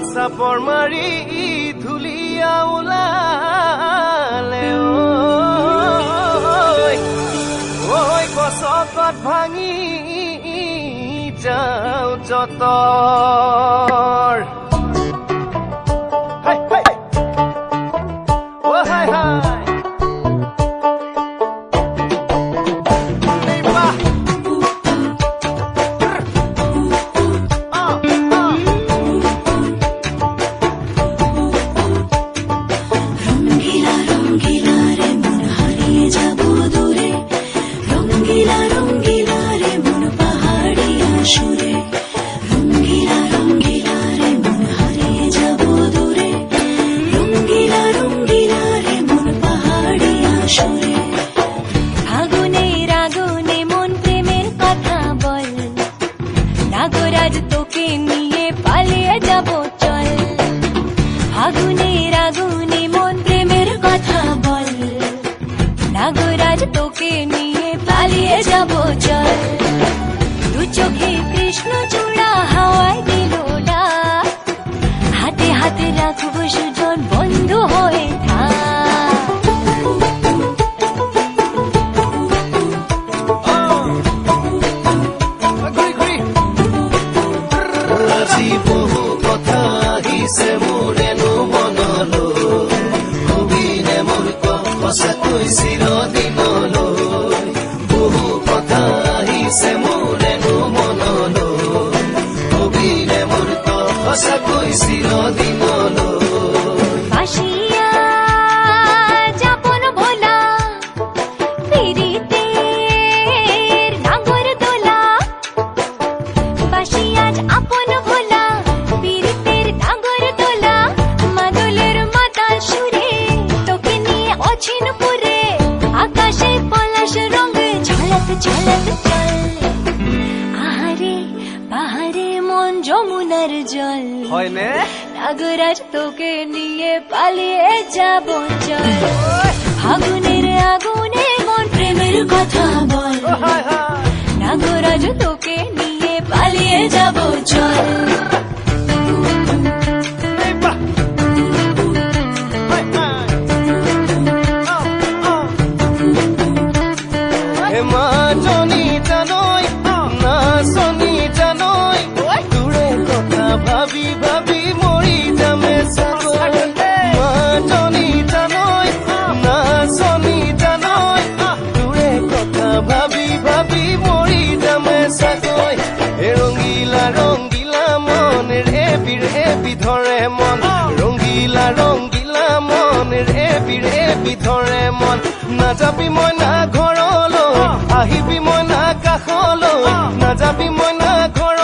চাপৰ মাৰি ধুলিয়া ওলালে ঐ গছকত ভাঙি যাওঁ যতৰ তোকে নিয়ে পালিয়ে যাব চল দু চোখে কৃষ্ণ চূড়া হাওয়ায় দিল ডাক হাতে হাতে রাখবো সুজন বন্ধু হয়ে আজি বহু কথা আহিছে মোৰেনো মনলৈ কবিনে মোৰ সঁচাকৈ চিৰদিনলৈ বহু কথা আহিছে মোৰেনো মনলৈ কবিনে মোৰ সঁচাকৈ চিৰদিনলৈ যমুনার জল হয়নে নাগরাজ তোকে নিয়ে পালিয়ে যাব চল আগুনের আগুনে মন প্রেমের কথা বল নাগরাজ তোকে নিয়ে পালিয়ে যাব চল ভাবি ভাবি মৰি যামে চাগৈ মাজনী জানৈ নাচনী জানৈ তোৰে কথা ভাবি ভাবি মৰি যামে চাগৈ ৰঙিলা ৰঙিলা মন ৰেবি ৰেবি ধৰে মন ৰঙিলা ৰঙিলা মন ৰেবি ৰেবি ধৰে মন নাযাবি মই না ঘৰলৈ আহিবি মই না কাষলৈ নাযাবি মই না ঘৰ